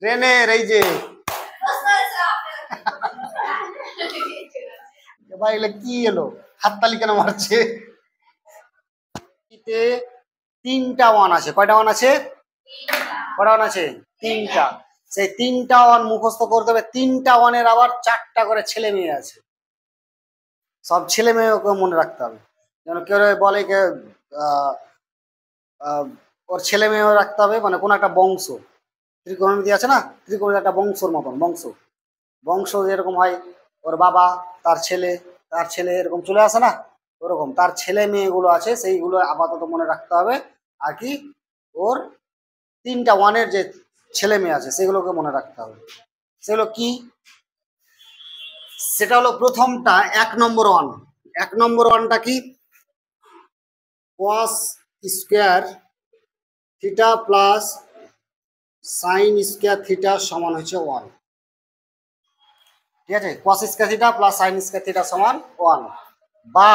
ট্রেনের এই যে ভাই এগুলো কি এলো, হাততালি কেন মারছে? তিনটা ওয়ান আছে। কয়টা ওয়ান আছে? কয়টা ওয়ান আছে? তিনটা। সেই তিনটা ওয়ান মুখস্থ করতে হবে। তিনটা ওয়ানের আবার চারটা করে ছেলে মেয়ে আছে। সব ছেলে মেয়ে ওকে মনে রাখতে হবে। যেন কেউ বলে ওর ছেলে মেয়েও রাখতে হবে, মানে কোন একটা বংশ, ত্রিকোণমিতি আছে না, ত্রিকোণের একটা বংশর মতন বংশ। বংশ যেরকম হয়, ওর বাবা, তার ছেলে, তার ছেলে, এরকম চলে আসে না, ওরকম তার ছেলে মেয়েগুলো আছে, সেইগুলো আপাতত মনে রাখতে হবে। আর কি, ওর তিনটা ওয়ানের যে ছেলে মেয়ে আছে সেগুলোকে মনে রাখতে হবে। সেগুলো কি? সেটা হলো প্রথমটা 1 নম্বর ওয়ান। 1 নম্বর ওয়ানটা কি? cos square theta plus sine square theta সমান হচ্ছে 1। ঠিক আছে, cos square theta plus sine square theta সমান 1। বা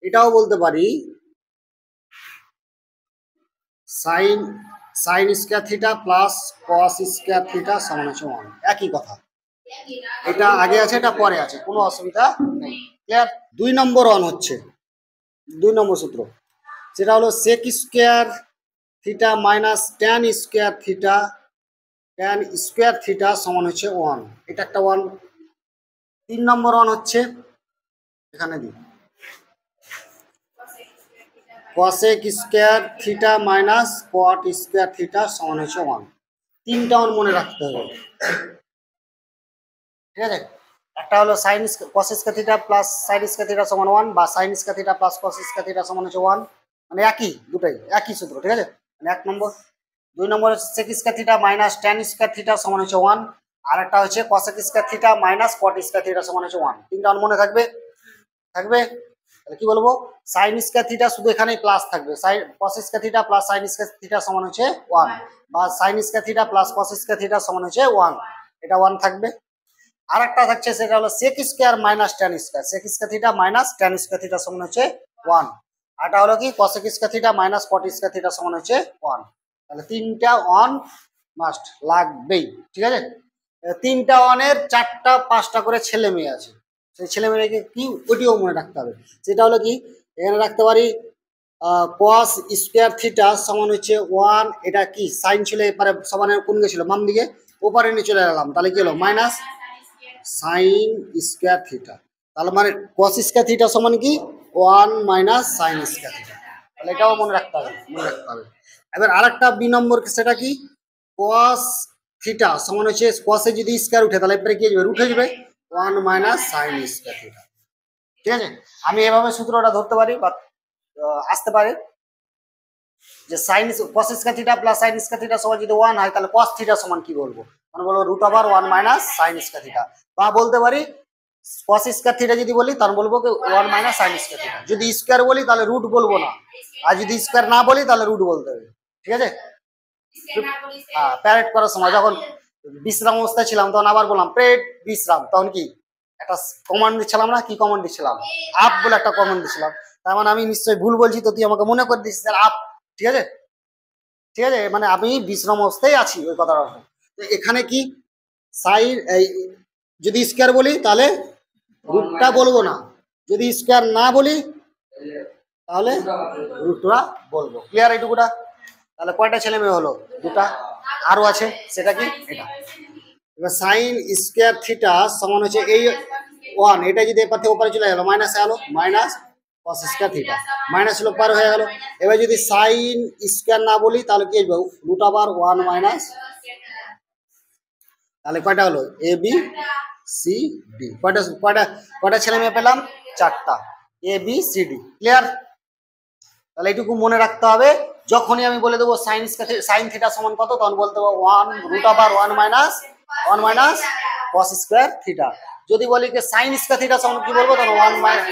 এটাও বলতে পারি sign square theta plus cos square theta সমান হচ্ছে 1। একই কথা, এটা আগে আছে এটা পরে আছে, কোনো অসুবিধা নেই। ক্লিয়ার? 2 নম্বর ওয়ান হচ্ছে 2 নম্বর সূত্র, সেটা হলো sec square theta minus tan square theta সমান হচ্ছে 1। এটা একটা ওয়ান। 3 নম্বর ওয়ান হচ্ছে, এখানে দিই, cosec square theta minus cot square theta সমান হচ্ছে 1। তিনটা ওয়ান মনে রাখতে হবে। ঠিক আছে, একটা হলো sine cos square theta plus sine square theta সমান 1, বা sine square theta plus cos square theta সমান হচ্ছে 1, মানে একই, দুটাই একই সূত্র। ঠিক আছে, মানে 1 নম্বর। 2 নম্বর হচ্ছে sec square theta minus tan square theta সমান হচ্ছে 1, আর একটা হচ্ছে cosec square theta minus cot square theta সমান হচ্ছে 1। তিনটা ওয়ান মনে থাকবে। থাকবে, তাহলে কি বলবো, সাইন স্কোয়ার থিটা শুধু এখানেই প্লাস থাকবে, sine cos square theta plus sine square theta সমান হচ্ছে 1, বা sine square theta plus cos square theta সমান হচ্ছে 1, এটা 1 থাকবে। আর একটা থাকছে, সেটা হলো sec square minus tan square, sec square theta minus tan square theta সমান হচ্ছে 1। আরটা হলো কি, cosec square theta minus cot square theta সমান হচ্ছে 1। তাহলে তিনটা ওয়ান মাস্ট লাগবেই। ঠিক আছে, তিনটা ওয়ানের চারটা পাঁচটা করে ছেলে মেয়ে আছে, সেই ছেলে মেয়েকে কি ওটিও মনে রাখতে হবে। সেটা হলো কি, এখানে রাখতে পারি cos স্কোয়ার থিটা সমান হচ্ছে 1। এটা কি সাইন ছিল, এবারে সমানের কোন গেছিল, বাম দিকে, ওপারে নিয়ে চলে গেলাম, তাহলে কি হলো মাইনাস সাইন স্কোয়ার থিটা। তাহলে মানে cos স্কোয়ার থিটা সমান কি 1 মাইনাস সাইন স্কোয়ার থিটা। তাহলে এটাও মনে রাখতে হবে, মনে রাখতে হবে। এবার আরেকটা 2 নম্বর, সেটা কি, cos থিটা সমান হচ্ছে, cos এ যদি স্কোয়ার উঠে তাহলে এবারে কি যাবে, রুট হয়ে যাবে 1 মাইনাস সাইন স্কোয়ার থিটা। ঠিক আছে, আমি এভাবে সূত্রটা ধরতে পারি, বা আসতে পারে যে sine cos square theta plus sine square theta সমান যদি 1 হয়, তাহলে cos থিটা সমান কি বলবো, মানে বলবো root over 1 minus sine square theta. বা বলতে পারি cos স্কয়ার থিটা যদি বলি তাহলে বলবো কি 1 মাইনাস সাইন স্কয়ার থিটা। যদি স্কয়ার বলি তাহলে রুট বলবো না, আর যদি স্কয়ার না বলি তাহলে রুট বলতে হবে। ঠিক আছে, হ্যাঁ, প্যারেড করার সময় যখন বিশ্রাম অবস্থায় ছিলাম তখন আবার বললাম প্রেড বিশ্রাম, তখন কি একটা কমান্ড দিচ্ছিলাম না, কি কমান্ড দিচ্ছিলাম, আপ বলে একটা কমান্ড দিচ্ছিলাম। তার মানে আমি নিশ্চয়ই ভুল বলছি, তো তুই আমাকে মনে করে দিচ্ছিস আপ। ঠিক আছে, ঠিক আছে, মানে আমি বিশ্রাম অবস্থায় আছি, ওই কথাটা। তো এখানে কি সাইন, যদি স্কয়ার বলি তাহলে রুটটা বলবো না, যদি স্কয়ার না বলি তাহলে রুটটা বলবো। ক্লিয়ার এইটুকুটা? তাহলে কয়টা ছেলে মেয়ে হলো, দুটা। আরো আছে, সেটা কি, এটা। এবার সাইন স্কয়ার থিটা সমান হচ্ছে এই 1, এটা যদি এপার থেকে ওপারে চলে গেল মাইনাস গেল, minus cos square theta, minus হলো পার হয়ে গেল। এবার যদি সাইন স্কয়ার না বলি তাহলে কি আসবে, রুট ওভার 1 মাইনাস, তাহলে কয়টা হলো, এ বি সি ডি। কয়টা কয়টা কয়টা ছেলে মেয়ে পেলাম, চারটা, A B C D. Clear? তাহলে এইটুকু মনে রাখতে হবে। যখনই আমি বলে দেবো সাইন থিটা সমান কত, তখন বলতে হবে 1 root over 1 minus cos square theta. যদি বলি যে সাইন স্কয়ার থিটা সমান কি বলবো, তখন 1 মাইনাস,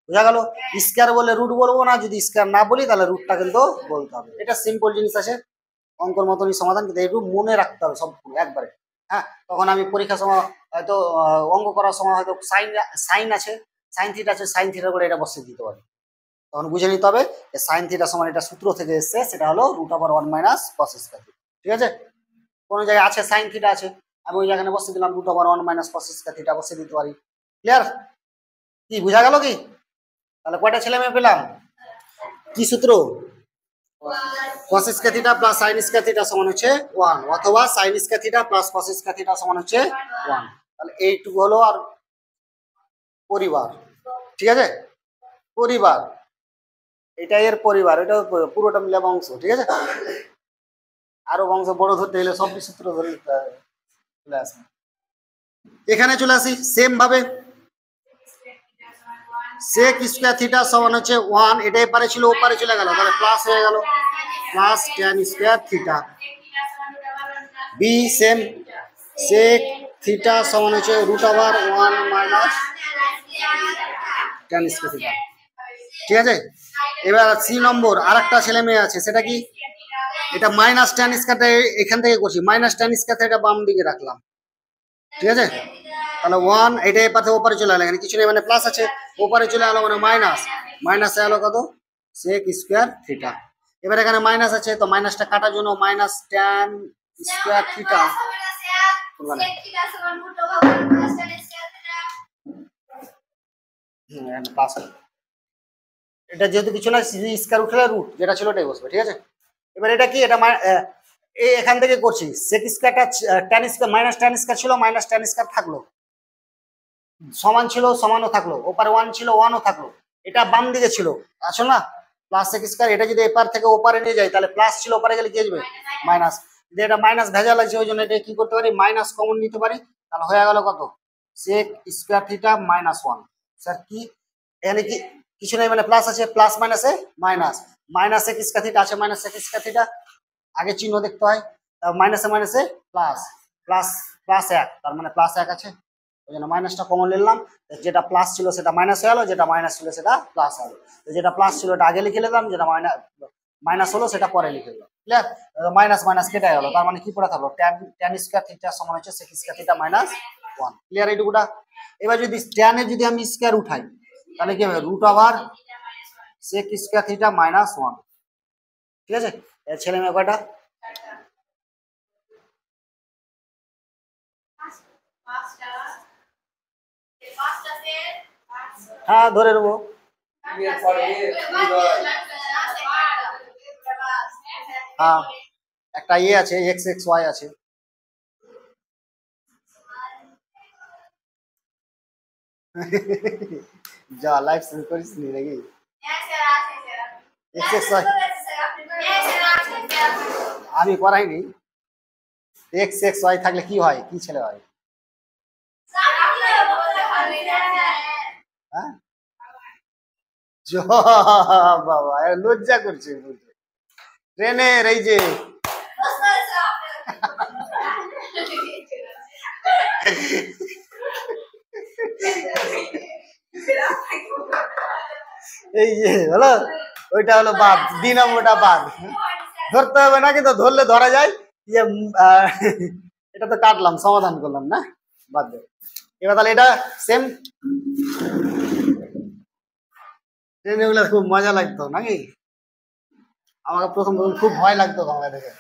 বুঝা গেল? স্কয়ার বলে রুট বলবো না, যদি স্কয়ার না বলি তাহলে রুটটা কিন্তু বলতে হবে। এটা সিম্পল জিনিস আছে, অঙ্কর মতনই সমাধান, কিন্তু একটু মনে রাখতে হবে সব একবারে। হ্যাঁ, তখন আমি পরীক্ষার সময় হয়তো অঙ্ক করার সময় হয়তো সাইন আছে, সাইন থিটা আছে, সাইন থিটা করে এটা বসিয়ে দিতে পারি। তখন বুঝে নিতে হবে যে সাইন থিটা সমান এটা সূত্র থেকে এসছে, সেটা হলো root over 1 minus cos square theta. ঠিক আছে? কোনো জায়গায় আছে সাইন থিটা আছে, আমি ওই জায়গায় বসে দিলাম √1 মাইনাস কস স্কয়ার থিটা বসে দিতে পারি। ক্লিয়ার? কি বোঝা গেল কি? তাহলে কয়টা ছেলে মেয়ে পেলাম? কি সূত্র? cos square theta plus sin square theta সমান হচ্ছে 1 অথবা sin square theta plus cos square theta সমান হচ্ছে 1। তাহলে এইটুকু হলো আর পরিবার, ঠিক আছে? পরিবার, এটা এর পরিবার, এটা পুরোটা মিলে বংশ, ঠিক আছে? আরো বংশ বড় ধরতে হলে সব সূত্র ধরে চলে আসে। এখানে চলে আসি সেম ভাবে sec স্কয়ার থিটা সমান হচ্ছে 1, এটা এপারে ছিল ওপারে চলে গেল, তাহলে প্লাস হয়ে গেল plus tan square theta. Be same sec theta সমান হচ্ছে √1 মাইনাস tan স্কয়ার থিটা, ঠিক আছে? এবার সি নম্বর আরেকটা ছেলে মেয়ে আছে, সেটা কি? এটা মাইনাস tan স্কয়ারটা এখান থেকে করছি, মাইনাস tan স্কয়ারটা এটা বাম দিকে রাখলাম, ঠিক আছে? তাহলে 1 এটা এপারে ওপারে চলে গেল, এখানে কিছু নেই মানে প্লাস আছে, ওপারে চলে গেল মানে মাইনাস, মাইনাসে গেল কত? sec square theta. এবার এখানে মাইনাস আছে, তো মাইনাসটা কাটার জন্য minus tan square theta plus, এটা যেহেতু কিছু না স্কয়ার উঠলে রুট যেটা ছিল ওটাই বসবে, ঠিক আছে? এবার এটা কি? এটা এই এখান থেকে করছি sec স্কয়ারটা tan square minus tan square ছিল, মাইনাস tan স্কয়ার থাকলো, সমান ছিল সমানও থাকলো, ওপারে 1 ছিল 1ও থাকলো, এটা বাম দিকে ছিল আসলে না প্লাস sec স্কয়ার, এটা যদি এপার থেকে ওপারে নিয়ে যাই তাহলে প্লাস ছিল, ওপারে গেলে কি আসবে? মাইনাস। যদি এটা মাইনাস ভেজাল আছে ওই জন্য এটা কি করতে পারি? মাইনাস কমন নিতে পারি, তাহলে হয়ে গেল কত? sec square theta minus 1। Sir কি এখানে কি কিছু নেই মানে প্লাস আছে, প্লাস মাইনাসে minus, minus sec square theta আছে, মাইনাস sec স্কয়ার থিটা আগে চিহ্ন দেখতে হয়, মাইনাসে মাইনাসে প্লাস, প্লাস প্লাস 1, তার মানে প্লাস 1 আছে, ওই জন্য মাইনাসটা কমন নিলাম, যেটা প্লাস ছিল সেটা মাইনাস হয়ে গেল, যেটা মাইনাস ছিল সেটা প্লাস হলো, যেটা প্লাস ছিল ওটা আগে লিখে নিলাম, যেটা মাইনাস হলো সেটা পরে লিখে দিলাম। ক্লিয়ার? মাইনাস মাইনাস কেটে গেল, তার মানে কি পড়ে থাকলো? tan স্কয়ার থিটা সমান হচ্ছে sec square theta minus 1। Clear এইটুকুটা? এবার যদি tan এর যদি আমি স্কয়ার উঠাই তাহলে কি হবে? √sec স্কয়ার থিটা মাইনাস 1, ঠিক আছে? এর ছেলে মেয়ে কয়টা? হ্যাঁ ধরে নেবো। হ্যাঁ একটা আছে xxy আছে, যা লাইফ সেন্ড করিস নি নাকি? xxy আমি করাইনি, xxy থাকলে কি হয়? কি ছেলে হয়? হ্যাঁ বাবা লজ্জা করছে ট্রেনের এই যে এই যে হলো ওইটা হলো বাদ, দুই নম্বরটা বাদ, ধরতে হবে না, কিন্তু ধরলে ধরা যায়। ইয়ে এটা তো কাটলাম, সমাধান করলাম না, বাদ দে। এবার তাহলে এটা সেম, ট্রেনে গুলো খুব মজা লাগতো নাকি? আমাকে প্রথম প্রথম খুব ভয় লাগতো বাংলা দেখে,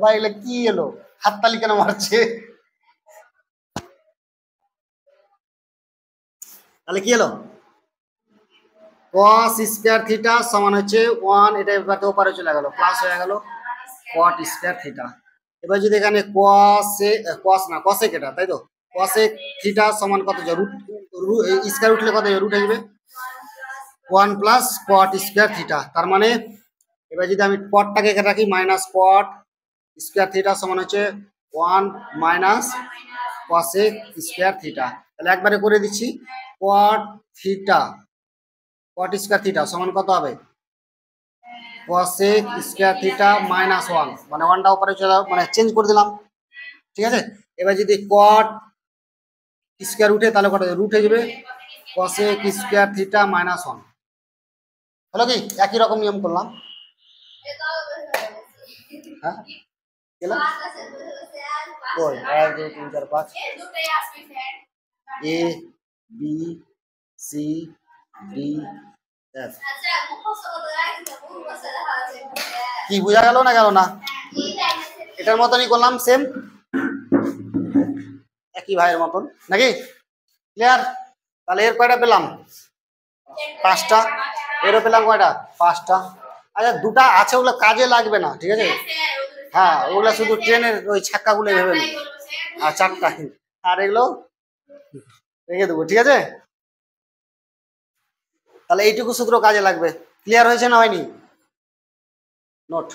ভাই এগুলো কি এলো, হাততালি কেন মারছে? তাহলে কি এলো? cos স্কয়ার থিটা সমান হচ্ছে 1, এটা এবার তো ওপারে চলে গেল, প্লাস হয়ে গেল cot স্কয়ার থিটা। এবার যদি এখানে cosec এটা, তাই তো cosec থিটা সমান কত? স্কয়ার উঠলে কত রুট আসবে? 1 প্লাস cot স্কয়ার থিটা। তার মানে এবার যদি আমি cotটাকে এখানে রাখি, মাইনাস cot স্কয়ার থিটা সমান হচ্ছে 1 মাইনাস cosec স্কয়ার থিটা। তাহলে একবারে করে দিচ্ছি, cot theta cot square theta সমান কত হবে? cosec স্কয়ার থিটা মাইনাস 1, মানে 1টা উপরে চলে মানে চেঞ্জ করে দিলাম, ঠিক আছে? এবার যদি cot স্কয়ার উঠে তাহলে কত রুট হয়ে যাবে cosec স্কয়ার থিটা মাইনাস 1। হলো কি? একই রকম নিয়ম করলাম। হ্যাঁ গেল কই 1 2 3 4 5 A B C D F. কি বোঝা গেল না? গেল না? এটার মতনই করলাম সেম, একই ভাইয়ের মতন নাকি? ক্লিয়ার? তাহলে এর কয়টা পেলাম? 5টা। এরও পেলাম কয়টা? 5টা। আচ্ছা, 2টা আছে, ওগুলো কাজে লাগবে না, ঠিক আছে? হ্যাঁ, ওগুলা শুধু ট্রেনের ওই ছাক্কাগুলো ভেবে নি। আর 4টা, আর এগুলো রেখে দেবো, ঠিক আছে? তাহলে এইটুকু সূত্র কাজে লাগবে। ক্লিয়ার হয়েছে না হয়নি? নোট।